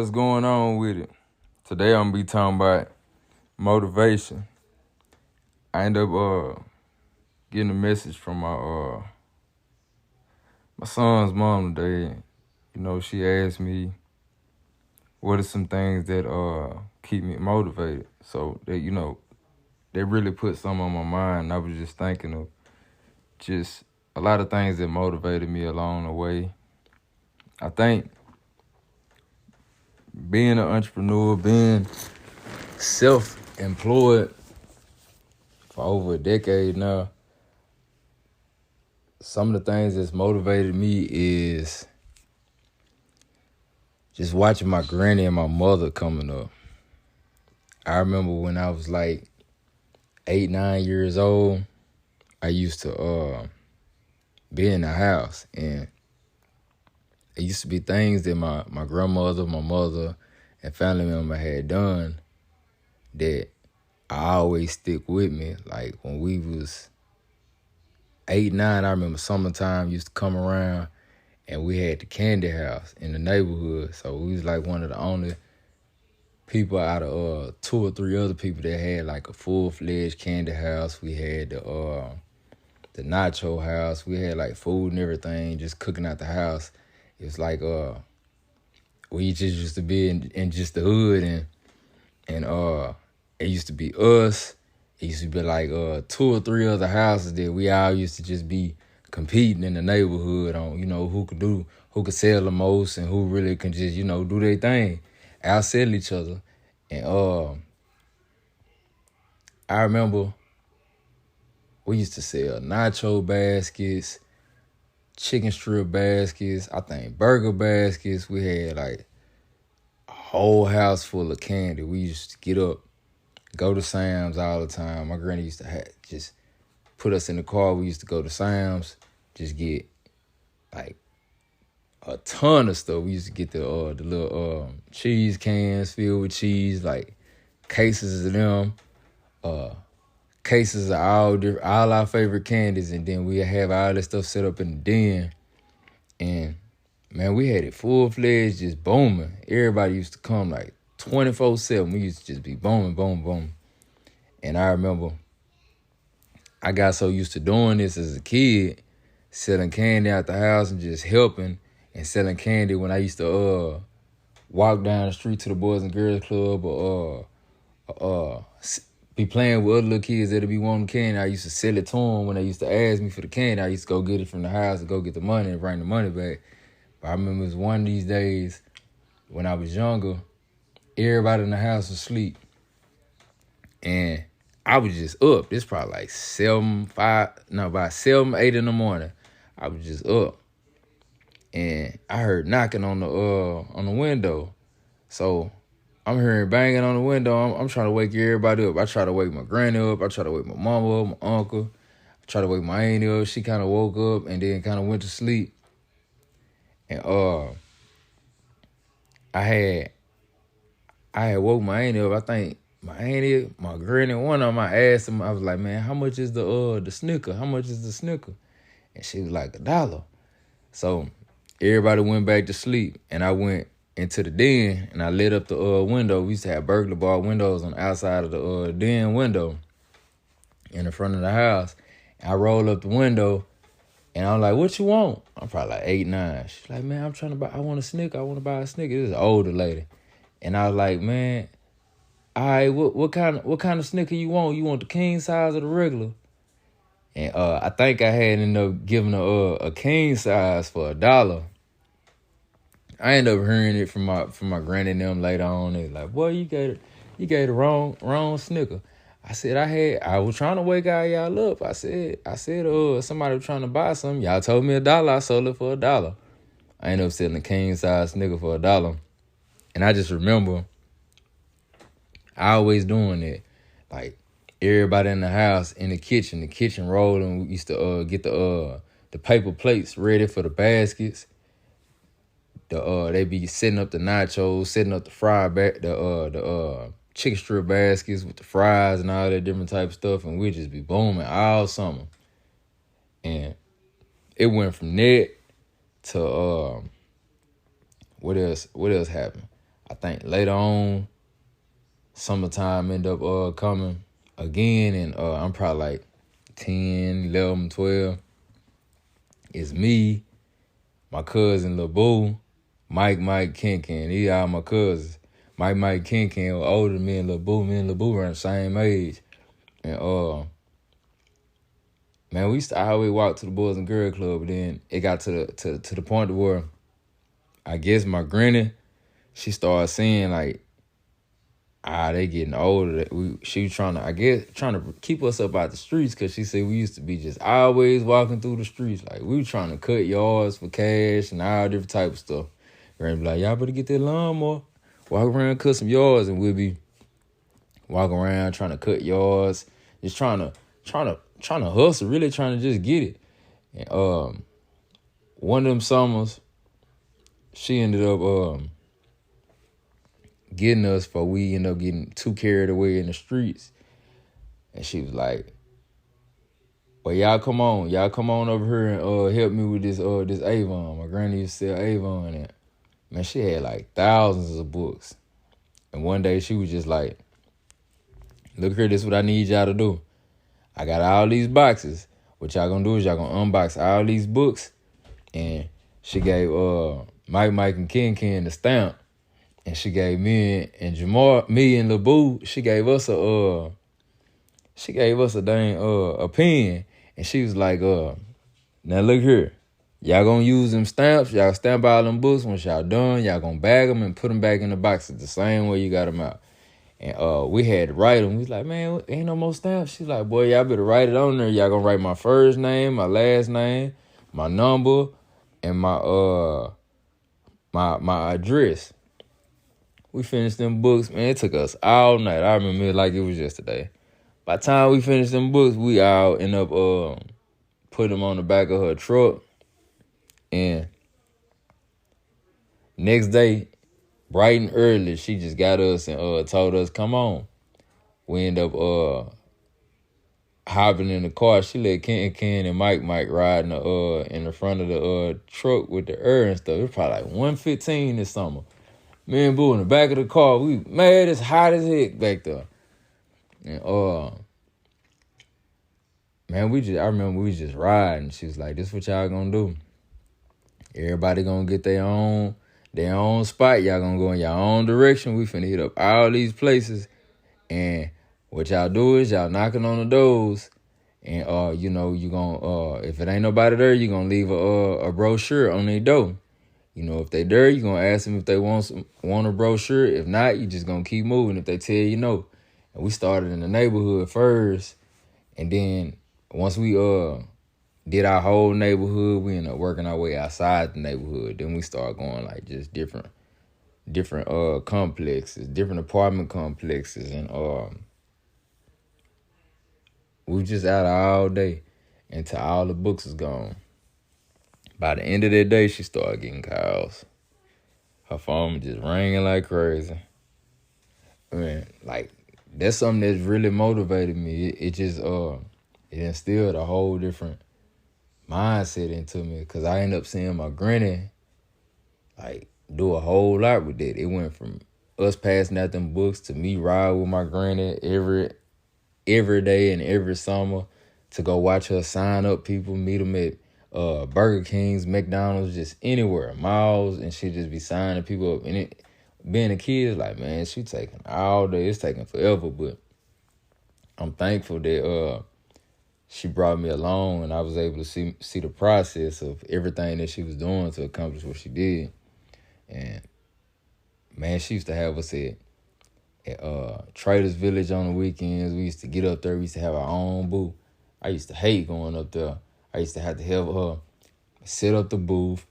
what's going on with it? Today I'm gonna be talking about motivation. I end up getting a message from my son's mom today. She asked me what are some things that keep me motivated. So they really put something on my mind. I was just thinking of just a lot of things that motivated me along the way. I think being an entrepreneur, being self-employed for over a decade now, some of the things that's motivated me is just watching my granny and my mother coming up. I remember when I was like 8, 9 years old, I used to be in the house, and it used to be things that my grandmother, my mother, and family member had done that I always stick with me. Like when we was 8, 9, I remember summertime used to come around and we had the candy house in the neighborhood. So we was like one of the only people out of 2 or 3 other people that had like a full-fledged candy house. We had the nacho house. We had like food and everything just cooking out the house. It was like we just used to be in just the hood, and it used to be us. It used to be like 2 or 3 other houses that we all used to just be competing in the neighborhood on, who could sell the most and who really can just, do their thing, outsell each other. And I remember we used to sell nacho baskets, chicken strip baskets, I think burger baskets. We had like a whole house full of candy. We used to get up, go to Sam's all the time. My granny used to just put us in the car. We used to go to Sam's, just get like a ton of stuff. We used to get the little cheese cans filled with cheese, like cases of them, cases of all our favorite candies, and then we have all this stuff set up in the den. And man, we had it full-fledged, just booming. Everybody used to come like 24/7. We used to just be booming, booming, booming. And I remember I got so used to doing this as a kid, selling candy out the house and just helping and selling candy when I used to walk down the street to the Boys and Girls Club or be playing with other little kids that'd be wanting candy. I used to sell it to them when they used to ask me for the candy. I used to go get it from the house and go get the money and bring the money back. But I remember it was one of these days when I was younger, everybody in the house was asleep. And I was just up. This probably like about 7, 8 in the morning. I was just up. And I heard knocking on the window. So I'm hearing banging on the window. I'm trying to wake everybody up. I try to wake my granny up. I try to wake my mama up, my uncle. I try to wake my auntie up. She kind of woke up and then kind of went to sleep. And I had woke my auntie up. I think my auntie, my granny, one of them, I asked them, I was like, man, how much is the Snicker? How much is the Snicker? And she was like, $1. So everybody went back to sleep, and I went into the den, and I lit up the window. We used to have burglar bar windows on the outside of the den window in the front of the house. And I rolled up the window, and I'm like, what you want? I'm probably like 8, 9. She's like, man, I want a Snicker. I want to buy a Snicker. This is an older lady. And I was like, man, all right, what kind of Snicker you want? You want the king size or the regular? And I think I had ended up giving a king size for $1. I ended up hearing it from my granny and them later on. They was like, boy, you gave the wrong Snicker. I said I was trying to wake all y'all up. I said somebody was trying to buy something. Y'all told me $1. I sold it for $1. I ended up selling a king size Snicker for $1. And I just remember I always doing that. Like everybody in the house, in the kitchen rolling. We used to get the paper plates ready for the baskets. They be setting up the nachos, setting up the the chicken strip baskets with the fries and all that different type of stuff, and we just be booming all summer. And it went from that to what else happened? I think later on, summertime end up coming again, and I'm probably like 10, 11, 12. It's me, my cousin Lil Boo, Mike, Ken. These are my cousins. Mike, Ken were older than me and Lil Boo. Me and Lil Boo were the same age. And man, we used to always walk to the Boys and Girls Club, but then it got to the point where I guess my granny, she started seeing like, they getting older. She was trying to keep us up out the streets, because she said we used to be just always walking through the streets. Like, we were trying to cut yards for cash and all different type of stuff. Granny be like, y'all better get that lawnmower, walk around, cut some yards, and we'll be walking around trying to cut yards, just trying to hustle, really trying to just get it. And one of them summers, she ended up getting us, for we ended up getting too carried away in the streets. And she was like, well, y'all come on over here and help me with this Avon. My granny used to sell Avon, and man, she had like thousands of books. And one day she was just like, look here, this is what I need y'all to do. I got all these boxes. What y'all gonna do is y'all gonna unbox all these books. And she gave Mike and Ken the stamp. And she gave me and Jamar, me and Lil Boo, she gave us a dang a pen. And she was like, now look here. Y'all gonna use them stamps. Y'all stamp all them books. Once y'all done, y'all gonna bag them and put them back in the boxes the same way you got them out. And we had to write them. We was like, man, ain't no more stamps. She's like, boy, y'all better write it on there. Y'all gonna write my first name, my last name, my number, and my address. We finished them books, man. It took us all night. I remember it like it was yesterday. By the time we finished them books, we all end up putting them on the back of her truck. And next day, bright and early, she just got us and told us, come on. We end up hopping in the car. She let Ken and Mike riding in the front of the truck with the air and stuff. It was probably like 1:15 this summer. Me and Boo in the back of the car, it's hot as heck back there. And man, I remember we was just riding. She was like, this what y'all gonna do. Everybody gonna get their own spot. Y'all gonna go in your own direction. We finna hit up all these places. And what y'all do is y'all knocking on the doors. And, you gonna, if it ain't nobody there, you gonna leave a brochure on their door. You know, if they there, you gonna ask them if they want a brochure. If not, you just gonna keep moving if they tell you no. And we started in the neighborhood first. And then once we did our whole neighborhood, we ended up working our way outside the neighborhood. Then we started going like just different complexes, different apartment complexes. And we was just out all day until all the books was gone. By the end of that day, she started getting calls. Her phone was just ringing like crazy. Man, like, that's something that's really motivated me. It just, it instilled a whole different mindset into me, because I ended up seeing my granny, like, do a whole lot with it. It went from us passing out them books to me ride with my granny every day and every summer to go watch her sign up people, meet them at Burger King's, McDonald's, just anywhere, malls, and she just be signing people up. And being a kid, like, man, she taking all day. It's taking forever, but I'm thankful that she brought me along, and I was able to see the process of everything that she was doing to accomplish what she did. And man, she used to have us at Traders Village on the weekends. We used to get up there. We used to have our own booth. I used to hate going up there. I used to have to help her set up the booth.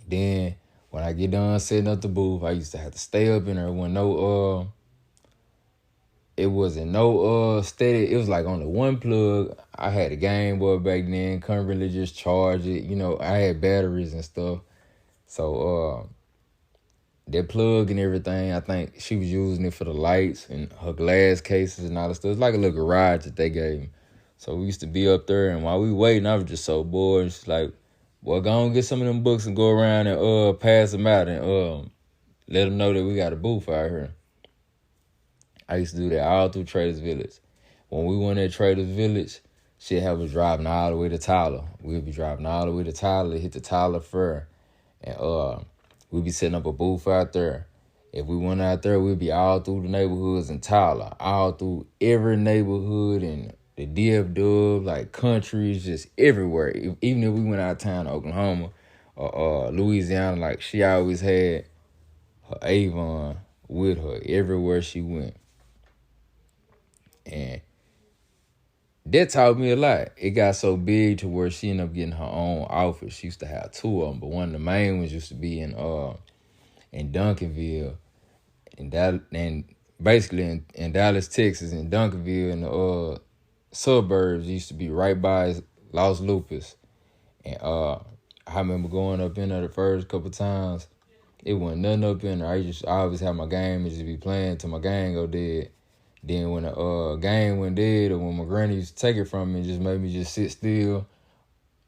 Then when I get done setting up the booth, I used to have to stay up in there when it wasn't no steady. It was like on the one plug. I had a Game Boy back then. Couldn't really just charge it. You know, I had batteries and stuff. So that plug and everything, I think she was using it for the lights and her glass cases and all that stuff. It's like a little garage that they gave me. So we used to be up there, and while we waiting, I was just so bored. And she's like, well, go on get some of them books and go around and pass them out. And let them know that we got a booth out here. I used to do that all through Traders Village. When we went at Traders Village, she'd have us driving all the way to Tyler. We'd be driving all the way to Tyler, hit the Tyler Fair, and we'd be setting up a booth out there. If we went out there, we'd be all through the neighborhoods in Tyler, all through every neighborhood in the DFW, like countries, just everywhere. Even if we went out of town to Oklahoma or Louisiana, like she always had her Avon with her everywhere she went. And that taught me a lot. It got so big to where she ended up getting her own office. She used to have two of them, but one of the main ones used to be in Duncanville, and basically in Dallas, Texas, in Duncanville, in the suburbs. It used to be right by Los Lupus. And I remember going up in there the first couple times. It wasn't nothing up in there. I always had my game and just be playing till my game go dead. Then when the game went dead, or when my granny used to take it from me and just made me just sit still,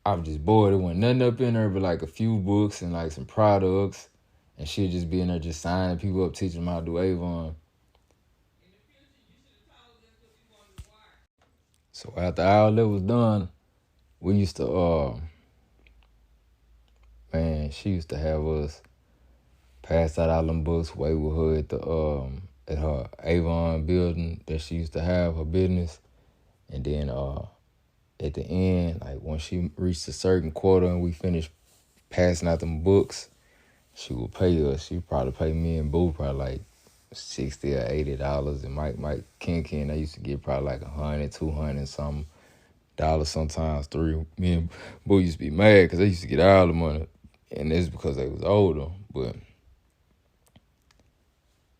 I was just bored. It wasn't nothing up in there but like a few books and like some products. And she'd just be in there just signing people up, teaching them how to do Avon. So after all that was done, we used to, she used to have us pass out all them books, wait with her at her Avon building that she used to have, her business. And then at the end, like when she reached a certain quota and we finished passing out them books, she would pay us. She'd probably pay me and Boo probably like $60 or $80. And Mike Ken, they used to get probably like $100, $200 something dollars, sometimes $3. Me and Boo used to be mad because they used to get all the money. And it's because they was older. But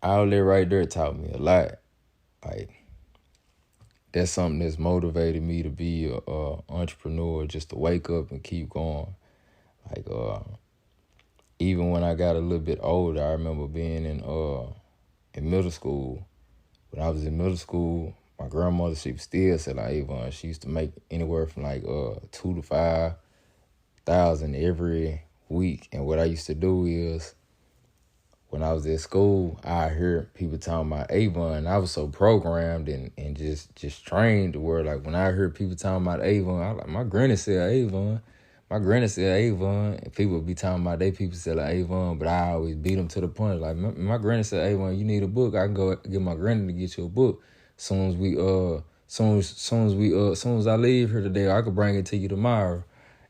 all that right there taught me a lot. Like, that's something that's motivated me to be a entrepreneur, just to wake up and keep going. Like, even when I got a little bit older, I remember being in middle school. When I was in middle school, my grandmother, she was still selling Avon. She used to make anywhere from like $2,000 to $5,000 every week. And what I used to do is, when I was at school, I heard people talking about Avon. I was so programmed and just trained to where, like, when I heard people talking about Avon, I was like, my granny said Avon. My granny said Avon. And people would be talking about they people selling Avon, but I always beat them to the punch. Like, my granny said Avon, you need a book. I can go get my granny to get you a book. Soon as I leave here today, I could bring it to you tomorrow.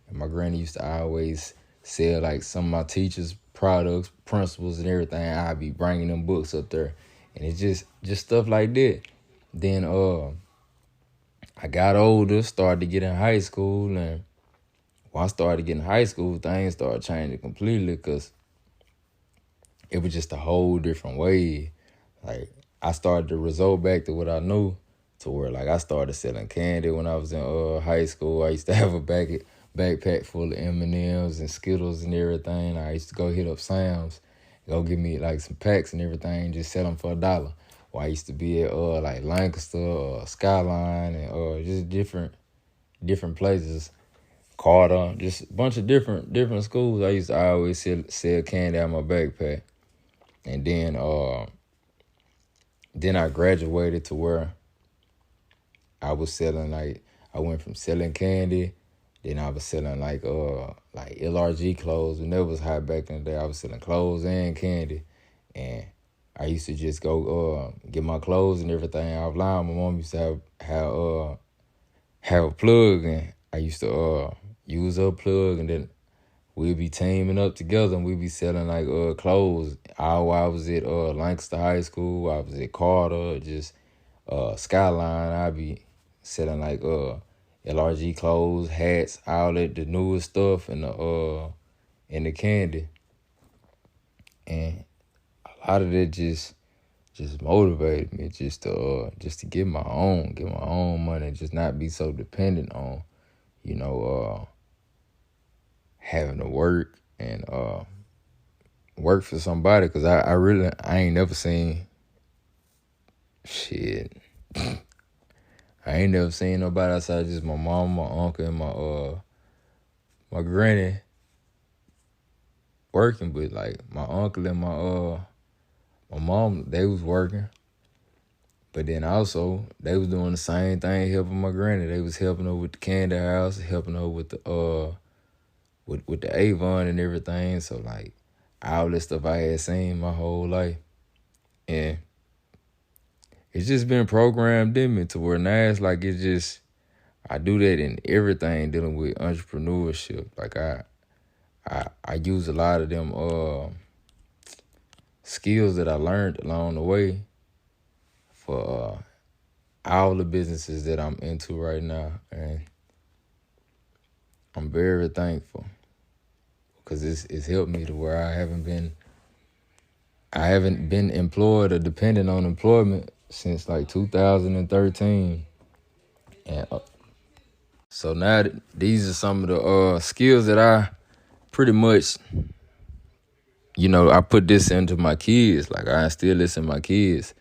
And my granny used to always sell like some of my teachers' products, principles, and everything. I'd be bringing them books up there, and it's just stuff like that. Then I got older, started to get in high school, and when I started getting in high school, things started changing completely because it was just a whole different way. Like, I started to resort back to what I knew, to where like I started selling candy when I was in high school. I used to have a backpack full of M&Ms and Skittles and everything. I used to go hit up Sam's, go get me like some packs and everything, just sell them for $1. Or I used to be at like Lancaster or Skyline and just different places, Carter, just a bunch of different schools. I used to always sell candy out of my backpack. And then I graduated to where I was selling, like, I went from selling candy. Then I was selling like LRG clothes. When that was hot back in the day, I was selling clothes and candy. And I used to just go get my clothes and everything offline. My mom used to have a plug, and I used to use her plug, and then we'd be teaming up together, and we'd be selling like clothes. I was at Lancaster High School. I was at Carter, just Skyline. I'd be selling like LRG clothes, hats, all that, the newest stuff, and the candy. And a lot of that just motivated me just to get my own money, just not be so dependent on, having to work and work for somebody. Cause I ain't never seen shit. I ain't never seen nobody outside just my mom, my uncle, and my granny working. But like my uncle and My mom, they was working. But then also, they was doing the same thing, helping my granny. They was helping her with the candy house, helping her with the with the Avon and everything. So like all this stuff I had seen my whole life. And it's just been programmed in me to where now it's like I do that in everything dealing with entrepreneurship. Like I use a lot of them skills that I learned along the way for all the businesses that I'm into right now. And I'm very thankful because it's helped me to where I haven't been employed or dependent on employment since like 2013. And so now these are some of the skills that I pretty much, I put this into my kids. Like I instill this in my kids.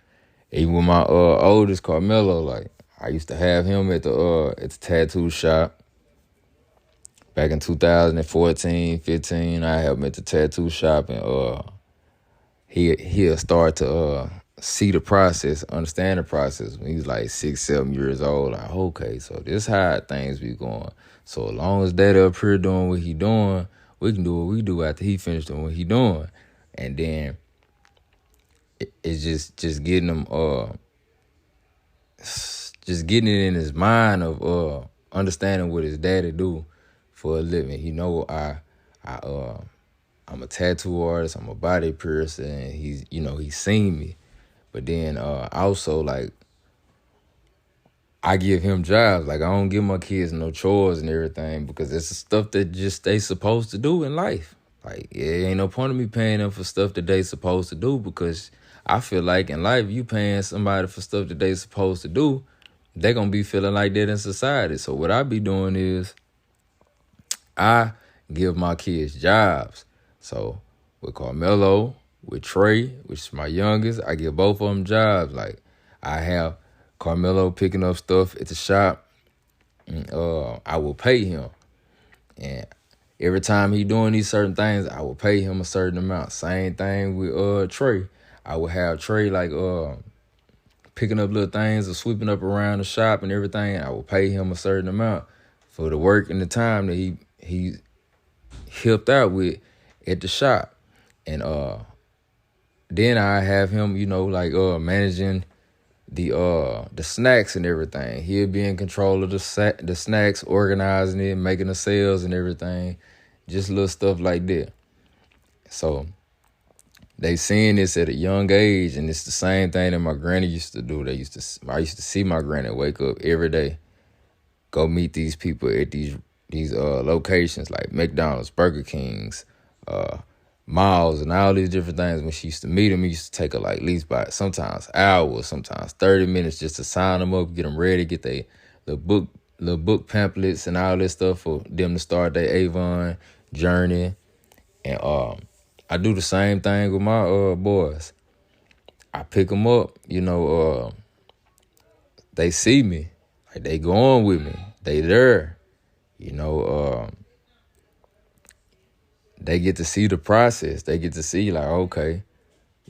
Even with my oldest Carmelo, like I used to have him at the tattoo shop. Back in 2014, 15, I helped him at the tattoo shop, and he'll start to see the process, understand the process when he's like 6, 7 years old. Like, okay, so this how things be going. So as long as Daddy up here doing what he doing, we can do what we do after he finished doing what he doing. And then it's just getting him just getting it in his mind of understanding what his daddy do for a living. I'm a tattoo artist, I'm a body piercer, and he's seen me. But then also, like, I give him jobs. Like, I don't give my kids no chores and everything because it's the stuff that just they supposed to do in life. Like, it ain't no point of me paying them for stuff that they supposed to do because I feel like in life, you paying somebody for stuff that they supposed to do, they going to be feeling like that in society. So what I be doing is I give my kids jobs. So with Carmelo, with Trey, which is my youngest, I give both of them jobs. Like I have Carmelo picking up stuff at the shop, and I will pay him. And every time he doing these certain things, I will pay him a certain amount. Same thing with Trey. I would have Trey like picking up little things or sweeping up around the shop and everything. I will pay him a certain amount for the work and the time that he helped out with at the shop. And then I have him, managing the snacks and everything. He'll be in control of the snacks, organizing it, making the sales and everything. Just little stuff like that. So they seeing this at a young age, and it's the same thing that my granny used to do. I used to see my granny wake up every day, go meet these people at these locations like McDonald's, Burger King's, malls, and all these different things. When she used to meet them, it used to take her like at least by sometimes hours, sometimes 30 minutes just to sign them up, get them ready, get the book pamphlets and all this stuff for them to start their Avon journey. And I do the same thing with my boys. I pick them up, they see me, like they going with me, they there, they get to see the process. They get to see like, okay,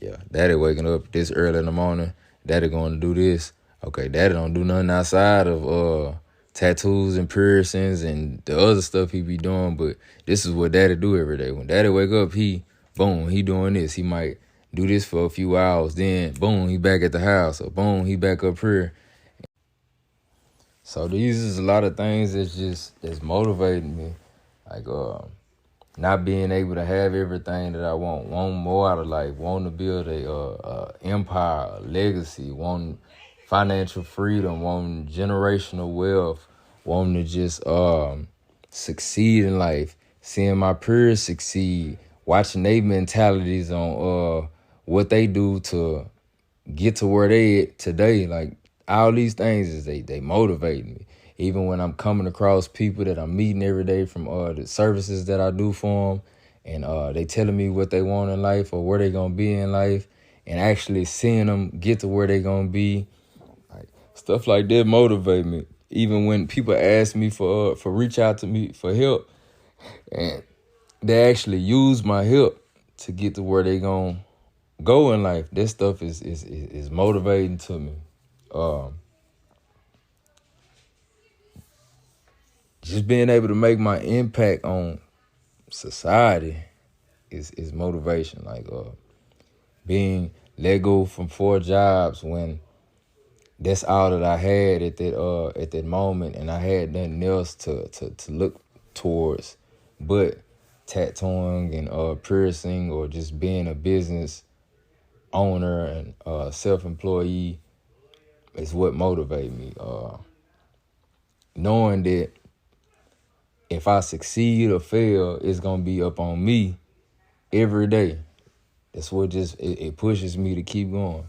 yeah, Daddy waking up this early in the morning, Daddy going to do this. Okay, Daddy don't do nothing outside of tattoos and piercings and the other stuff he be doing, but this is what Daddy do every day. When Daddy wake up, he doing this. He might do this for a few hours, then boom, he back at the house, or boom, he back up here. So these is a lot of things that's motivating me, like not being able to have everything that I want more out of life, wanting to build a empire, a legacy, wanting financial freedom, wanting generational wealth, wanting to just succeed in life, seeing my peers succeed, watching their mentalities on what they do to get to where they at today. Like all these things is they motivate me. Even when I'm coming across people that I'm meeting every day from the services that I do for them, and they telling me what they want in life or where they gonna be in life, and actually seeing them get to where they gonna be, like stuff like that motivate me. Even when people ask me for reach out to me for help, and they actually use my help to get to where they gonna go in life, this stuff is motivating to me. Just being able to make my impact on society is motivation. Like being let go from 4 jobs when that's all that I had at that moment, and I had nothing else to look towards but tattooing and piercing, or just being a business owner and self-employee is what motivated me. Knowing that if I succeed or fail, it's gonna be up on me every day. That's what it pushes me to keep going.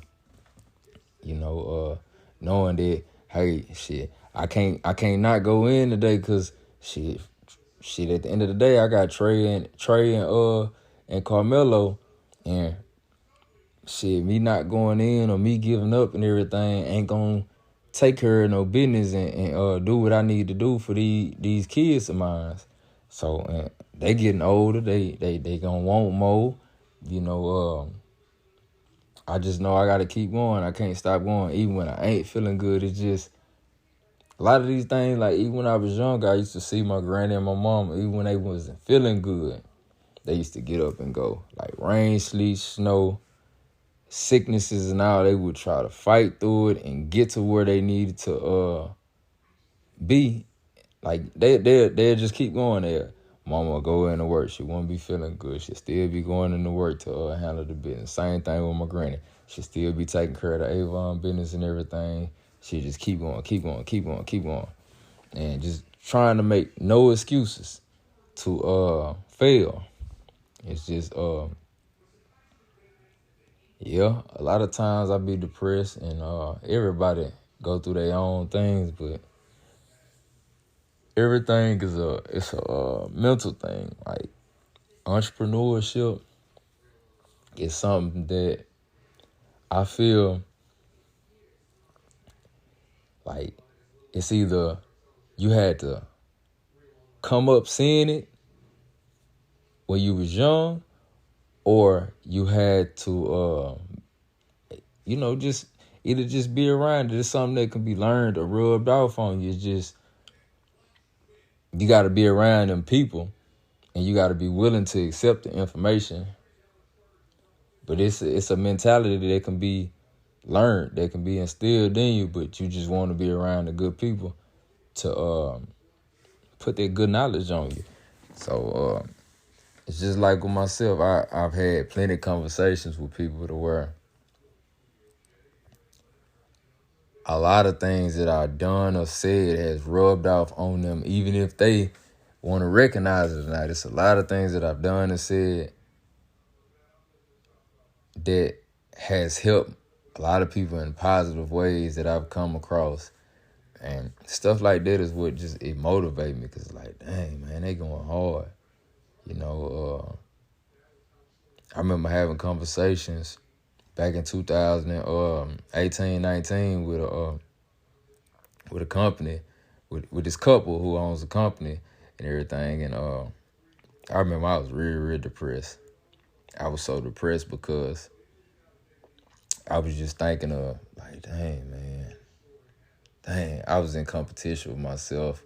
Knowing that, hey, shit, I can't not go in today because shit. At the end of the day, I got Trey and Carmelo, and shit, me not going in or me giving up and everything ain't gonna take care of no business and do what I need to do for these kids of mine. So they getting older, they gonna want more, I just know I gotta keep going. I can't stop going, even when I ain't feeling good. It's just a lot of these things, like even when I was younger, I used to see my granny and my mom, even when they wasn't feeling good, they used to get up and go. Like rain, sleet, snow, sicknesses and all, they would try to fight through it and get to where they needed to be. Like they'll just keep going there. Mama will go into work. She won't be feeling good. She'll still be going into work to handle the business. Same thing with my granny. She'll still be taking care of the Avon business and everything. She just keep going. And just trying to make no excuses to fail. It's just, a lot of times I be depressed, and everybody go through their own things, but everything is a mental thing. Like entrepreneurship is something that I feel like it's either you had to come up seeing it when you was young, or you had to, just either just be around it. It's something that can be learned or rubbed off on you. It's just, you got to be around them people, and you got to be willing to accept the information. But it's a mentality that can be learned, that can be instilled in you, but you just want to be around the good people to put that good knowledge on you. So it's just like with myself. I've had plenty of conversations with people to where a lot of things that I've done or said has rubbed off on them, even if they want to recognize it or not. It's a lot of things that I've done and said that has helped a lot of people in positive ways that I've come across. And stuff like that is what just, it motivates me, because like, dang, man, they going hard. I remember having conversations back in 2018, 19 with a company, with this couple who owns a company and everything. And I remember I was really, really depressed. I was so depressed because I was just thinking of like, dang, I was in competition with myself,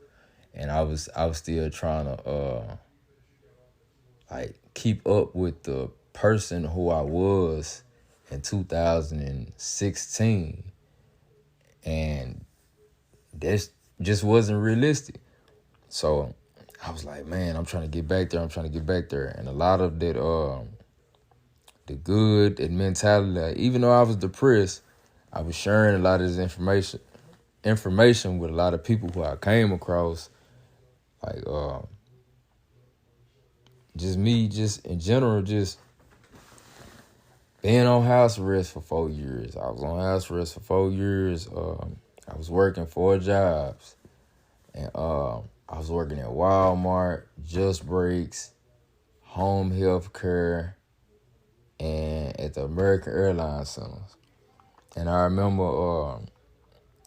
and I was still trying to keep up with the person who I was in 2016, and that just wasn't realistic. So I was like, man, I'm trying to get back there. And a lot of that, the good and mentality, like, even though I was depressed, I was sharing a lot of this information with a lot of people who I came across, like just me, just in general, just being on house arrest for 4 years. I was on house arrest for 4 years. I was working 4 jobs, and I was working at Walmart, Just Breaks, Home Health Care, and at the American Airlines Centers. And I remember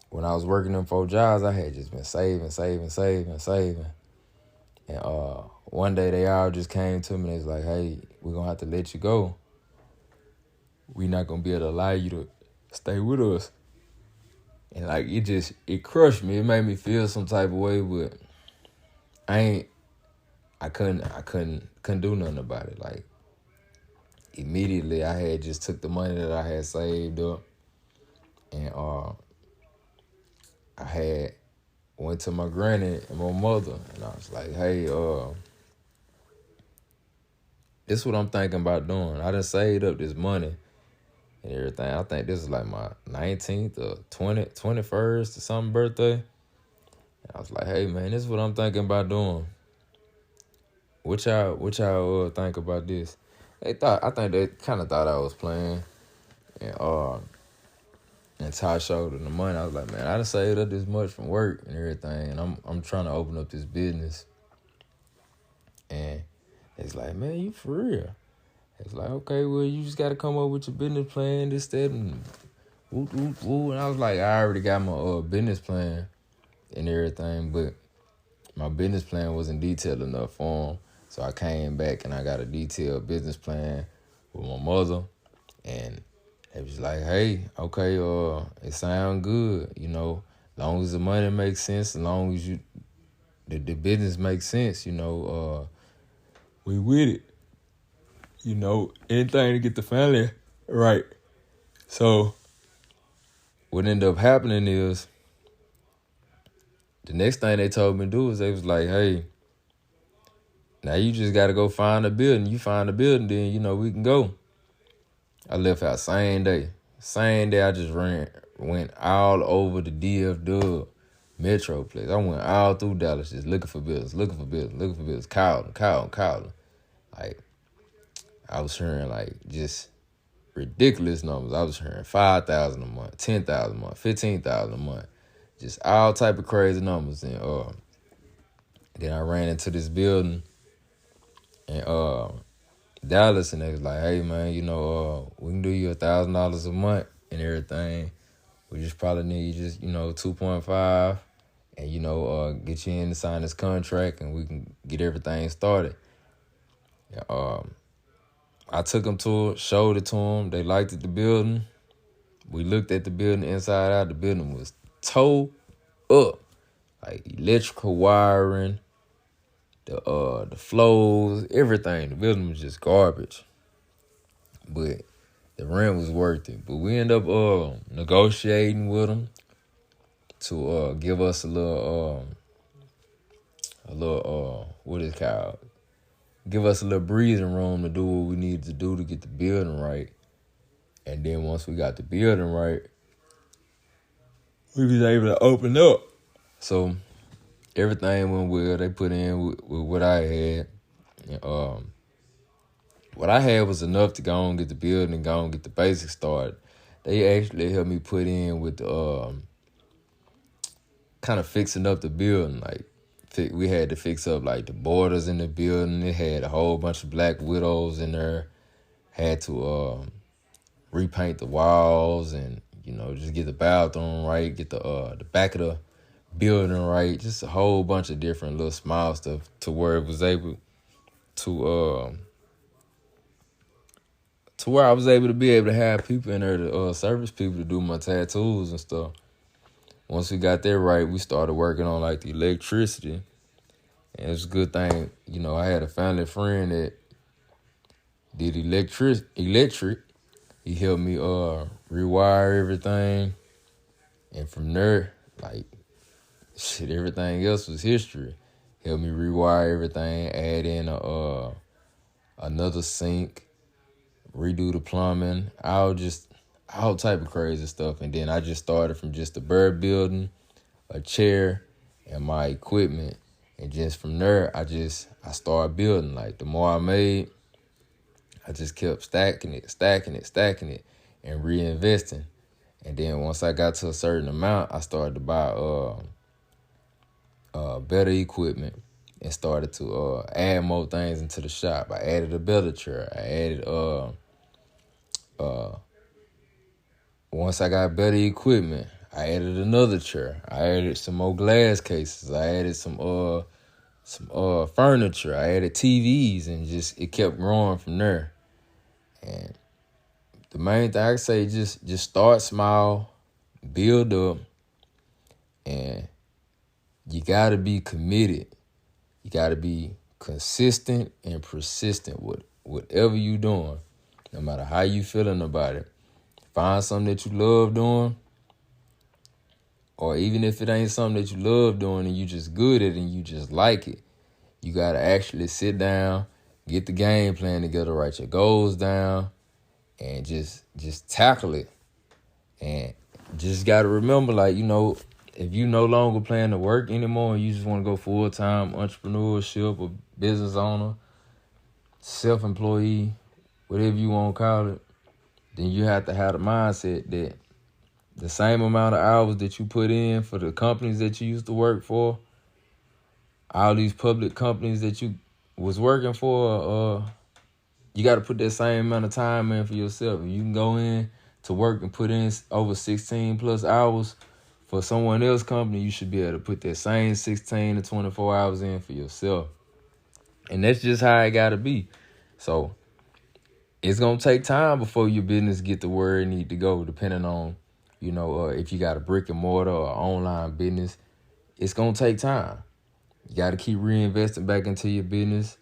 when I was working them 4 jobs, I had just been saving. And one day they all just came to me and was like, hey, we're going to have to let you go. we not gonna be able to allow you to stay with us. And like it crushed me. It made me feel some type of way, but I couldn't do nothing about it. Like immediately I had just took the money that I had saved up and I had went to my granny and my mother and I was like, hey, this is what I'm thinking about doing. I done saved up this money and everything. I think this is like my 19th or 21st or something birthday. And I was like, hey man, this is what I'm thinking about doing. What y'all think about this? I think they kind of thought I was playing. And Ty showed them the money. I was like, man, I done saved up this much from work and everything, and I'm trying to open up this business. And it's like, man, you for real? It's like, okay, well, you just got to come up with your business plan, this, that, and woo, woo, woo. And I was like, I already got my business plan and everything, but my business plan wasn't detailed enough for them. So I came back and I got a detailed business plan with my mother, and it was like, hey, okay, it sound good, as long as the money makes sense, as long as the business makes sense, we with it. Anything to get the family right. So what ended up happening is the next thing they told me to do is they was like, hey, now you just got to go find a building. You find a building, then, we can go. I left out same day. Same day I just went all over the DF Metro place. I went all through Dallas just looking for buildings, calling. Like, I was hearing, like, just ridiculous numbers. I was hearing 5,000 a month, 10,000 a month, 15,000 a month. Just all type of crazy numbers. And then I ran into this building in Dallas, and they was like, hey, man, we can do you $1,000 a month and everything. We just probably need 2.5 and, get you in to sign this contract and we can get everything started. I took them to it, showed it to them. They liked it, the building. We looked at the building inside out. The building was towed up, like electrical wiring, the flows, everything. The building was just garbage. But the rent was worth it. But we ended up negotiating with them to give us a little what is it called? Give us a little breathing room to do what we needed to do to get the building right. And then once we got the building right, we was able to open up. So everything went well. They put in with what I had. And, what I had was enough to go and get the building and go and get the basics started. They actually helped me put in with kind of fixing up the building. Like, we had to fix up like the borders in the building. It had a whole bunch of black widows in there. Had to repaint the walls and just get the bathroom right, get the back of the building right. Just a whole bunch of different little small stuff to where it was able to where I was able to have people in there to service people to do my tattoos and stuff. Once we got that right, we started working on like the electricity. And it's a good thing, I had a family friend that did electric. He helped me rewire everything. And from there, like, everything else was history. Helped me rewire everything, add in another sink, redo the plumbing, all type of crazy stuff. And then I just started from just a bare building, a chair, and my equipment. And just from there, I started building. Like, the more I made, I just kept stacking it, and reinvesting. And then once I got to a certain amount, I started to buy better equipment and started to add more things into the shop. I added a better chair. I added once I got better equipment, I added another chair. I added some more glass cases. I added some furniture. I added TVs, and just it kept growing from there. And the main thing I say, just start small, build up, and you gotta be committed. You gotta be consistent and persistent with whatever you doing, no matter how you feeling about it. Find something that you love doing, or even if it ain't something that you love doing and you just good at it and you just like it, you gotta actually sit down, get the game plan together, write your goals down, and just tackle it. And just gotta remember, like, if you no longer plan to work anymore and you just want to go full-time entrepreneurship or business owner, self-employee, whatever you want to call it, then you have to have the mindset that the same amount of hours that you put in for the companies that you used to work for, all these public companies that you was working for, you got to put that same amount of time in for yourself. If you can go in to work and put in over 16 plus hours for someone else's company, you should be able to put that same 16 to 24 hours in for yourself. And that's just how it got to be. So it's going to take time before your business get to where it need to go, depending on, if you got a brick and mortar or online business. It's going to take time. You got to keep reinvesting back into your business.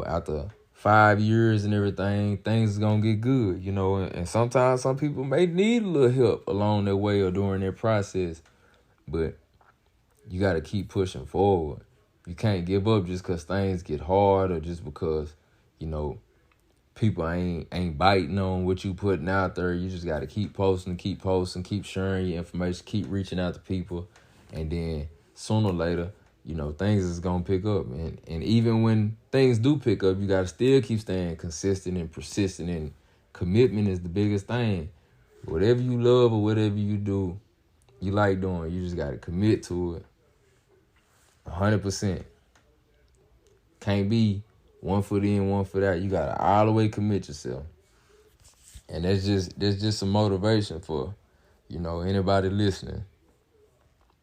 After 5 years and everything, things is going to get good, and sometimes some people may need a little help along their way or during their process, but you got to keep pushing forward. You can't give up just because things get hard or just because, people ain't biting on what you putting out there. You just got to keep posting, keep sharing your information, keep reaching out to people, and then sooner or later, things is going to pick up. And even when things do pick up, you got to still keep staying consistent and persistent. And commitment is the biggest thing. Whatever you love or whatever you do, you like doing, you just got to commit to it 100%. Can't be 1 foot in, 1 foot out. You got to all the way commit yourself. And that's just some motivation for, anybody listening.